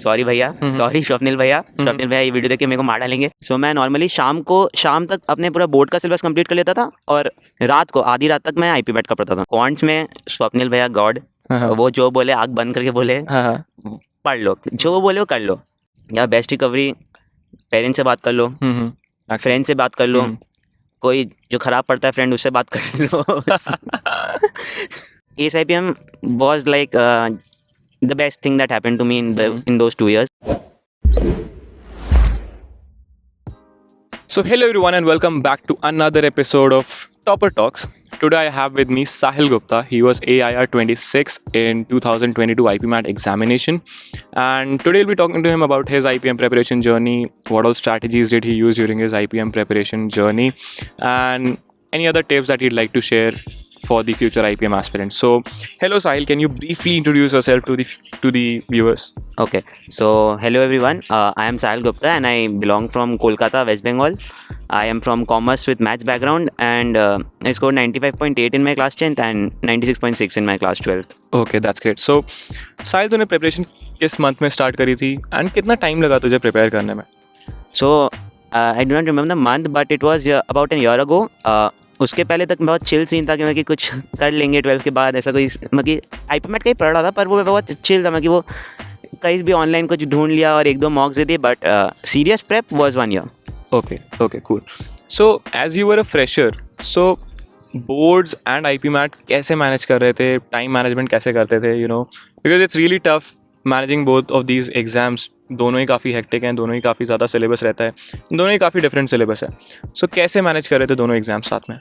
Sorry भैया, sorry Swapnil भैया ये वीडियो देख के मेरे को मार डालेंगे। सो मैं नॉर्मली शाम तक अपने पूरा बोर्ड का सिलेबस कंप्लीट कर लेता था और रात को आधी रात तक मैं आईपी मैट का पढ़ता था। क्वांट्स में स्वप्निल भैया गॉड, वो जो बोले आँख बंद करके बोले पढ़ लो, जो वो बोले वो कर लो। या बेस्ट रिकवरी, पेरेंट्स से बात कर लो, फ्रेंड से बात कर लो, कोई जो खराब पढ़ता है फ्रेंड उससे बात कर लो। ASIPM was like the best thing that happened to me in those 2 years. So hello everyone and welcome back to another episode of Topper Talks. Today I have with me Sahil Gupta. He was AIR 26 in 2022 IPMAT examination, and today we'll be talking to him about his IPM preparation journey, what all strategies did he use during his IPM preparation journey, and any other tips that he'd like to share for the future IPM aspirants. So hello Sahil, can you briefly introduce yourself to the viewers? Okay, so hello everyone, I am Sahil Gupta and I belong from Kolkata, West Bengal. I am from commerce with maths background and I scored 95.8 in my class 10th and 96.6 in my class 12th. Okay, that's great. So Sahil, तूने preparation किस month में start करी थी and कितना time लगा तुझे prepare करने में? So I do not remember the month but it was about a year ago. उसके पहले तक बहुत चिल सीन था कि कुछ कर लेंगे 12 के बाद, ऐसा कोई आईपीमैट का ही पढ़ रहा था पर वो बहुत चिल था कि वो कहीं भी ऑनलाइन कुछ ढूंढ लिया और 1-2 मॉक्स दे दिए, but serious prep was 1 year. Okay, cool. So as you were a fresher, so boards and IPMAT कैसे मैनेज कर रहे थे, टाइम मैनेजमेंट कैसे करते थे, because it's really tough managing both of these exams. दोनों ही काफ़ी हेक्टिक हैं, दोनों ही काफ़ी ज़्यादा सिलेबस रहता है, दोनों ही काफ़ी डिफरेंट सिलेबस है. सो कैसे मैनेज कर रहे थे दोनों एग्जाम्स साथ में?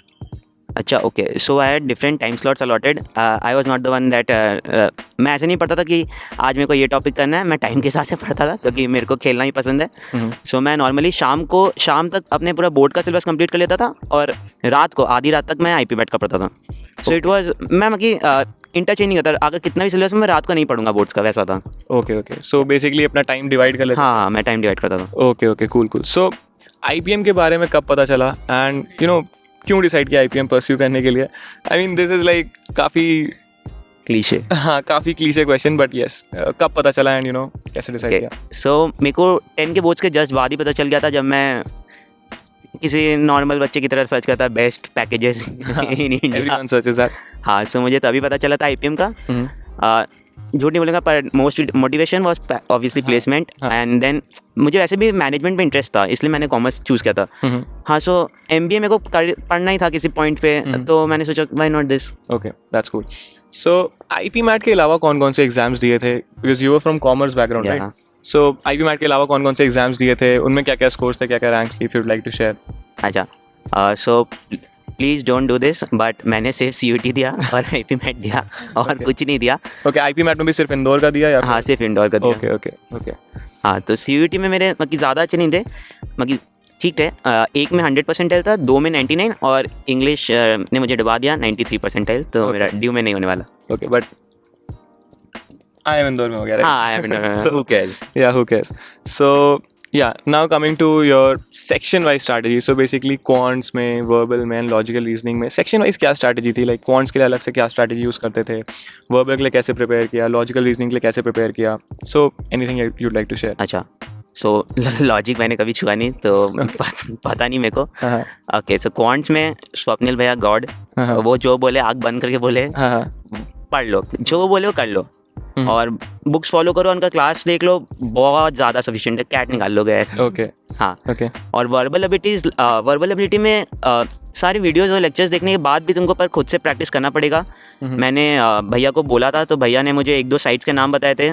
अच्छा, okay. So I had different time slots allotted. I was not the one that मैं ऐसे नहीं पढ़ता था कि आज मेरे को ये टॉपिक करना है. मैं टाइम के हिसाब से पढ़ता था क्योंकि मेरे को खेलना ही पसंद है. सो मैं नॉर्मली शाम तक अपने पूरा बोर्ड का सिलेबस कंप्लीट कर लेता था और रात को आधी रात तक मैं आईपी मैट का पढ़ता था. सो इट वाज मैं इंटरचेंज नहीं करता, अगर कितना भी सिलेबस मैं रात को नहीं पढ़ूंगा बोर्ड्स का, वैसा था. ओके. सो बेसिकली अपना टाइम डिवाइड कर लेता. हाँ, मैं टाइम डिवाइड करता था. Okay, cool. सो आईपीएम के बारे में कब पता चला एंड क्यों डिसाइड किया आईपीएम परस्यू करने के लिए? I mean this is like काफ़ी क्लीशे. हाँ, काफ़ी क्लीशे क्वेश्चन, बट यस, कब पता चला एंड कैसे डिसाइड किया? सो मेरे को 10 के बोर्ड्स के जस्ट बाद ही पता चल गया था, जब मैं किसी नॉर्मल बच्चे की तरह सर्च करता बेस्ट पैकेजेस इन इंडिया. हाँ, सो मुझे तभी पता चला था आईपीएम का. झूठ नहीं बोलूँगा पर most motivation was obviously placement and then मुझे वैसे भी मैनेजमेंट में इंटरेस्ट था, इसलिए मैंने कॉमर्स चूज़ किया था. हाँ, सो एमबीए मेरे को पढ़ना ही था किसी पॉइंट पे, तो मैंने सोचा why not this. Okay, that's cool. So IPMAT के अलावा कौन कौन से एग्जाम्स दिए थे? Because you were from commerce background, right? So IPMAT के अलावा कौन कौन से एग्जाम्स दिए थे, उनमें क्या क्या स्कोर्स थे, क्या क्या रैंक्स थी, if you would like to share? अच्छा, so please don't do this, but मैंने सिर्फ CUT दिया और आईपीमैट दिया और कुछ नहीं दिया. ओके, आईपीमैट में भी सिर्फ इंदौर का दिया या? हाँ, सिर्फ इंदौर का दिया. ओके. हाँ, तो CUT में मेरे ज़्यादा अच्छे नहीं थे, ठीक है. एक में 100 परसेंटाइल था, 2 में 99 और इंग्लिश ने मुझे डुबा दिया 93 परसेंटाइल, तो मेरा ड्यू में नहीं होने वाला. Okay, but I am Indore में हो गया, राइट? हाँ, I am Indore. Who cares? Yeah, who cares? So yeah, now coming to your section wise strategy. So basically quants में, verbal में, logical reasoning में section wise क्या strategy थी? Like quants के लिए अलग से क्या strategy use करते थे, verbal के लिए कैसे prepare किया, logical reasoning के लिए कैसे prepare किया? So anything you'd like to share? अच्छा, सो लॉजिक मैंने कभी छुआ नहीं तो पता नहीं मेरे को. ओके, सो क्वांट्स में स्वप्निल भैया गॉड, वो जो बोले आँख बंद करके बोले पढ़ लो, जो वो बोले वो कर लो और बुक्स फॉलो करो, उनका क्लास देख लो, बहुत ज़्यादा सफिशिएंट है, कैट निकाल लोगे. ओके. हाँ, ओके. और वर्बल एबिलिटी में सारे वीडियोस और लेक्चर्स देखने के बाद भी तुमको पर खुद से प्रैक्टिस करना पड़ेगा. मैंने भैया को बोला था तो भैया ने मुझे 1-2 साइट्स के नाम बताए थे,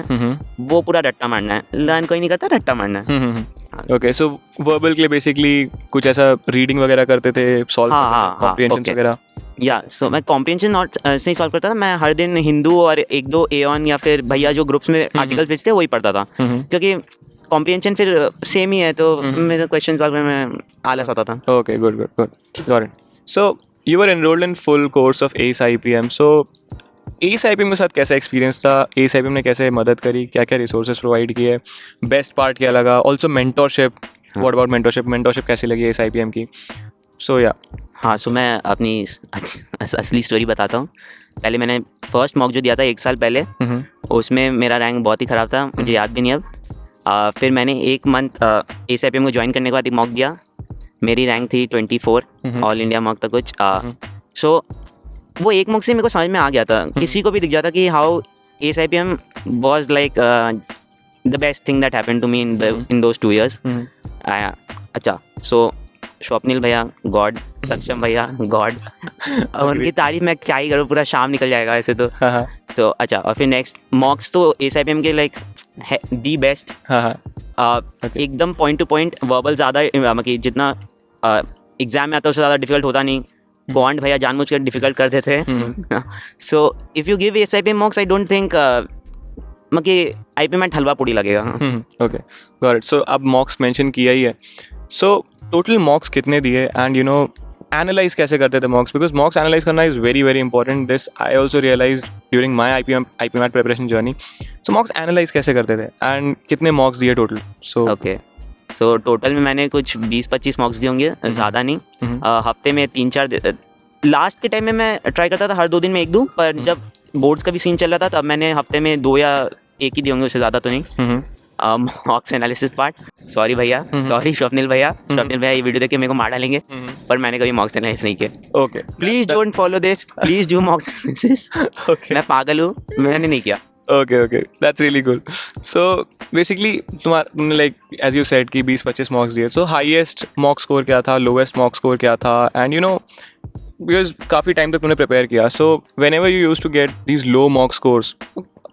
वो पूरा रट्टा मारना है, लर्न कोई नहीं करता, रट्टा मारना है. ओके, सो वर्बल के लिए बेसिकली कुछ ऐसा रीडिंग वगैरह करते थे, सॉल्व कॉम्प्रिहेंशन वगैरह? या सो मैं कॉम्प्रिहेंशन नॉट से ही सॉल्व करता था. मैं हर दिन हिंदू और 1-2 एऑन या फिर भैया जो ग्रुप्स में आर्टिकल्स भेजते वही पढ़ता था, क्योंकि कॉम्प्रिहेंशन फिर सेम ही है, तो मेरे क्वेश्चन सॉल्व करने में आलस आता था. Okay, good. Got it. So you were enrolled in full course of ACE-IPM. So ACE-IPM के साथ कैसा एक्सपीरियंस था? ACE-IPM ने कैसे मदद करी, क्या क्या रिसोर्सेज प्रोवाइड किए, बेस्ट पार्ट क्या लगा? Also mentorship, what about mentorship कैसी लगी ACE-IPM की? सो या हाँ, सो मैं अपनी असली स्टोरी बताता हूँ. पहले मैंने फर्स्ट मॉक जो दिया था 1 साल पहले, उसमें मेरा रैंक बहुत ही ख़राब था, मुझे याद भी नहीं अब. फिर मैंने एक मंथ ASIPM को ज्वाइन करने के बाद एक मॉक दिया, मेरी रैंक थी 24 ऑल इंडिया मॉक था कुछ। सो वो एक मॉक से मेरे को समझ में आ गया था, किसी को भी दिख जाता कि how ASIPM was like the best thing that happened to me in those 2 years। अच्छा, सो स्वप्निल भैया गॉड, सक्षम भैया गॉड, और उनकी तारीफ मैं क्या ही करूँ, पूरा शाम निकल जाएगा ऐसे तो। तो अच्छा, और फिर नेक्स्ट मॉक्स तो ASIPM के लाइक दी बेस्ट, एकदम पॉइंट टू पॉइंट, वर्बल ज़्यादा मतलब जितना एग्जाम में आता है उससे ज़्यादा डिफिकल्ट होता नहीं। क्वांट भैया जानबूझ कर डिफिकल्ट कर देते हैं। So if you give ASIPM मॉक्स I don't think मतलब IP में हलवा पूड़ी लगेगा। Okay, got it. सो अब मॉक्स मेंशन किया ही है, सो टोटल मॉक्स कितने दिए एंड यू नो एनालाइज कैसे करते थे मॉक्स, बिकॉज मॉक्स एनालाइज करना is very very important. This I also realise during my IPMAT preparation journey. So mocks analyse कैसे करते थे एंड कितने मॉक्स दिए total? So okay, so total में मैंने कुछ 20-25 मॉक्स दिए होंगे, ज़्यादा नहीं। हफ्ते में 3-4 लास्ट के टाइम में मैं ट्राई करता था हर 2 दिन में 1 दूँ, पर जब बोर्ड्स का भी सीन चल रहा था तब मैंने हफ्ते में 2 या 1 ही दिए होंगे, उससे ज़्यादा तो नहीं। मॉक्स एनालिसिस पार्ट, सॉरी भैया, सॉरी स्वप्निल भैया, ये वीडियो देख के मेरे को मार डालेंगे, पर मैंने कभी मॉक्स एनालिसिस नहीं किया। Okay, please don't follow this, please do मॉक्स analysis. मैं पागल हूँ, मैंने नहीं किया। Okay, that's really good. So basically तुमने लाइक एज यू सेड कि 20-25 मॉक्स दिए, सो हाईएस्ट मॉक स्कोर क्या था, लोएस्ट मॉक स्कोर क्या था, एंड यू नो बिकॉज काफ़ी टाइम तक तुमने प्रिपेयर किया, so whenever you use to get these low mock scores,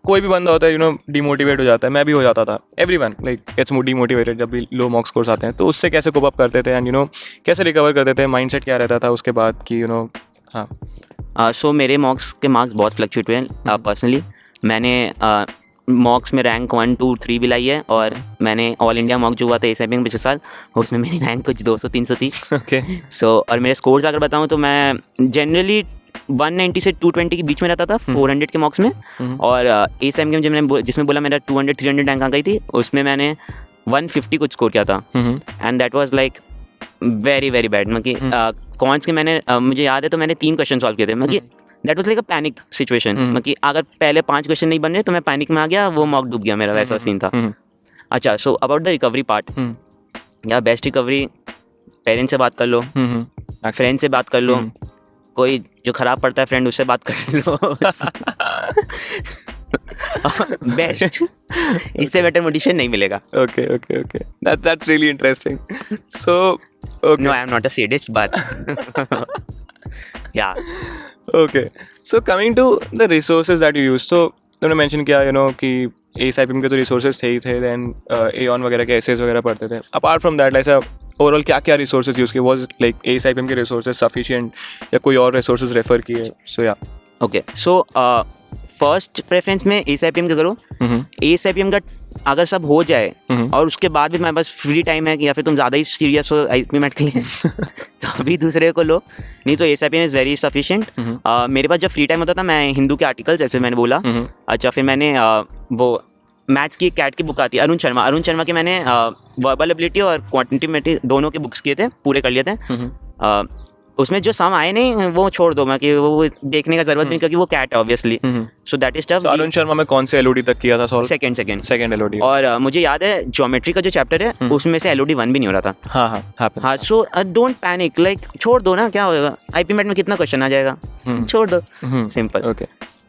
कोई भी बंदा होता है यू नो डिमोटिवेट हो जाता है, मैं भी हो जाता था, एवरीवन लाइक गेट्स डिमोटिवेटेड जब भी लो मॉक स्कोर्स आते हैं। तो उससे कैसे कोप अप करते थे एंड यू नो कैसे रिकवर करते थे, माइंडसेट क्या रहता था उसके बाद कि यू नो? हाँ, सो मेरे मॉक्स के मार्क्स बहुत फ्लक्चुएट हुए हैं। पर्सनली मैंने मॉक्स में रैंक 1, 2, 3 भी लाई है, और मैंने ऑल इंडिया मॉक जो हुआ था ASIPM पिछले साल, उसमें मेरी रैंक कुछ 200-300 थी। ओके, सो और मेरे स्कोर्स अगर बताऊँ तो मैं जनरली 190 से 220 के बीच में रहता था 400 के मॉक्स में, और ASIPM जब मैंने जिसमें बोला मेरा 200-300 रैंक आ गई थी, उसमें मैंने 150 कुछ स्कोर किया था, and that was like very very bad. मतलब कॉन्स के मैंने मुझे याद है तो मैंने 3 क्वेश्चन सॉल्व किए थे। मतलब that was like a panic situation. मतलब अगर पहले 5 क्वेश्चन नहीं बन रहे तो मैं पैनिक में आ गया, वो मॉक डूब गया मेरा, वैसा सीन था। अच्छा, so about the recovery part, या बेस्ट रिकवरी, पेरेंट्स से बात कर लो, फ्रेंड से बात कर लो, कोई जो खराब पढ़ता है फ्रेंड उससे बात कर लो। बेस्ट, इससे बेटर मोटिवेशन नहीं मिलेगा। Okay, that's really interesting. So okay, no I am not a sadist, but yeah okay, so coming to the resources that you use, so तुमने मेंशन किया यू नो कि ASIPM के तो resources थे ही थे, then AON वगैरह के essays वगैरह पढ़ते थे। अपार्ट फ्रॉम दैट ऐसा ओवरऑल क्या क्या रिसोर्सेज यूज़ किए? वाज लाइक ASIPM के रिसोर्सेज सफिशिएंट या कोई और रिसोर्सेज रेफर किए? सो या ओके, सो फर्स्ट प्रेफरेंस में ASIPM का करो। ASIPM का अगर सब हो जाए और उसके बाद भी तुम्हारे पास फ्री टाइम है कि या फिर तुम ज़्यादा ही सीरियस हो IPMAT के लिए तो अभी दूसरे को लो, नहीं तो ASIPM इज़ वेरी सफिशिएंट। मेरे पास जब फ्री टाइम होता था मैं हिंदू के आर्टिकल, जैसे मैंने बोला। अच्छा, फिर मैंने वो मैथ्स की कैट की बुक आती है, अरुण शर्मा के मैंने वर्बल एबिलिटी और क्वांटिटेटिव दोनों के बुक्स किए थे, पूरे कर लिए थे। उसमें जो सम आए नहीं वो छोड़ दो, मैं कि वो देखने का जरूरत नहीं, क्योंकि वो कैट है obviously. So that is tough. Arun Sharma में कौन से LOD तक किया था सॉल्व? Second LOD। और मुझे याद है ज्योमेट्री का जो चैप्टर है उसमें से LOD 1 भी नहीं हो रहा था। हाँ, सो डोंट पैनिक, लाइक छोड़ दो ना, क्या होगा, IPMAT में कितना क्वेश्चन आ जाएगा, छोड़ दो, सिंपल। Okay,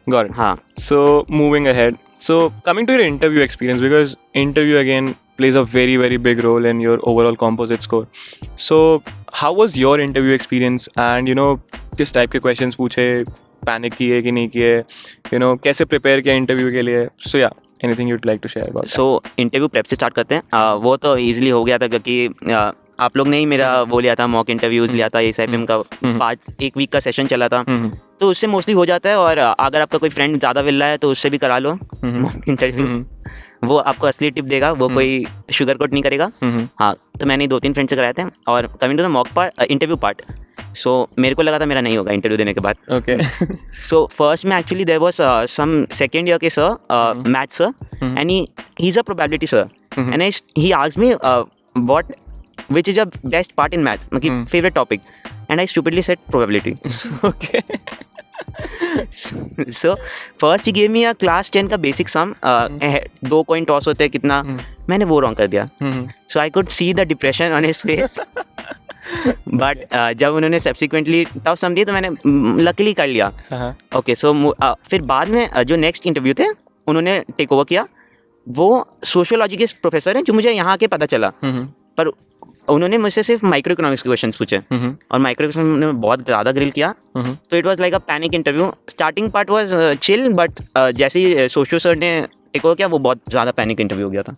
got it. हाँ, so moving ahead, so coming to your interview experience, because interview again plays a very very big role in your overall composite score. So how was your interview experience, and you know किस type के questions पूछे, panic किए कि नहीं किए, you know कैसे prepare किया interview के लिए? So yeah, anything you'd like to share about that? So interview prep से स्टार्ट करते हैं। वो तो ईजिली हो गया था, क्योंकि आप लोग ने ही मेरा वो लिया था, मॉक इंटरव्यूज़ लिया था, ASIPM का 1 वीक का सेशन चला था, तो उससे मोस्टली हो जाता है। और अगर आपका कोई फ्रेंड ज़्यादा मिल रहा है तो उससे भी करा लो मॉक इंटरव्यू, वो आपको असली टिप देगा, वो कोई शुगर कोट नहीं करेगा। हाँ, तो मैंने 2-3 फ्रेंड से कराए थे। और coming to the mock part, interview part, so मेरे को लगा था मेरा नहीं होगा इंटरव्यू देने के बाद। ओके, सो फर्स्ट में actually there was some second year के sir, maths sir, and he is a probability sir, and he asked me what which is your best part in maths, मतलब favorite topic, and I stupidly said probability. Okay. So first he gave me a class 10 का basic sum, 2 coin toss होते हैं कितना, मैंने वो wrong कर दिया. So I could see the depression on his face. But जब उन्होंने subsequently tough sum दिए तो मैंने luckily कर लिया. Okay, so फिर बाद में जो next interview थे उन्होंने take over किया. वो सोशियोलॉजी के प्रोफेसर हैं जो मुझे यहाँ आके पता चला. पर उन्होंने मुझसे सिर्फ माइक्रो इकोनॉमिक्स के क्वेश्चन पूछे और माइक्रो इकोनॉमिक्स में बहुत ज़्यादा ग्रिल किया. तो it was like a panic interview. Starting part was chill, but जैसे ही सोशियो सर ने टेक ओवर किया वो बहुत ज़्यादा पैनिक इंटरव्यू हो गया था.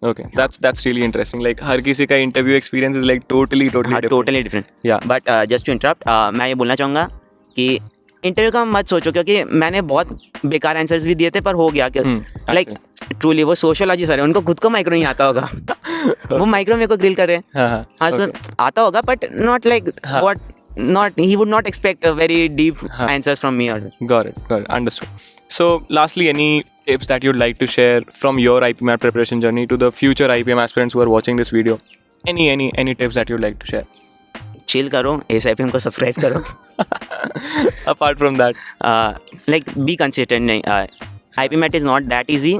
Okay. That's really interesting. Like हर किसी का interview experience is like totally different. But just to interrupt, मैं ये बोलना चाहूँगा कि इंटरव्यू का मत सोचो, क्योंकि मैंने बहुत बेकार आंसर्स भी दिए थे पर हो गया. लाइक ट्रूली वो सोशियोलॉजी सर है, उनको खुद को माइक्रो नहीं आता होगा. वो माइक्रो मेरे को ग्रिल कर रहे हैं. हाँ, आता होगा but not like what, not he would not expect a very deep answers from me. Got it, understood. So lastly, any tips that you'd like to share from your IPMAT preparation journey to the future IPM aspirants who are watching this video? Any tips that you'd like to share? Chill karo, ASIPM को subscribe करो. Apart from that, like be consistent. नहीं, IPMAT is not that easy,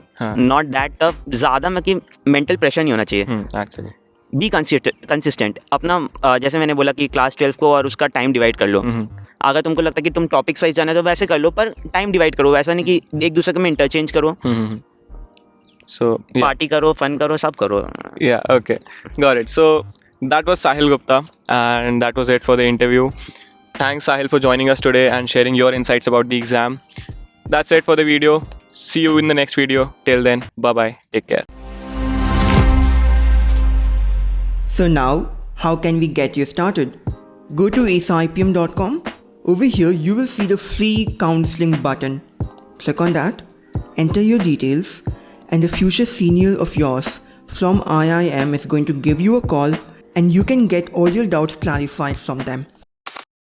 not that tough. ज़्यादा मतलब mental pressure नहीं होना चाहिए. Actually. Be consistent. अपना जैसे मैंने बोला कि क्लास 12 को और उसका टाइम डिवाइड कर लो. अगर तुमको लगता है कि तुम टॉपिक्स वाइज जाना है तो वैसे कर लो, पर टाइम डिवाइड करो. वैसा नहीं कि एक दूसरे में इंटरचेंज करो. So पार्टी करो, फन करो, सब करो. Yeah, okay. Got it. So that was Sahil Gupta and that was it for the interview. Thanks Sahil for joining us today and sharing your insights about the exam. That's it for the video. See you in the next video. Till then, bye-bye. Take care. So now, how can we get you started? Go to aceipm.com. Over here, you will see the free counseling button. Click on that, enter your details, and a future senior of yours from IIM is going to give you a call and you can get all your doubts clarified from them.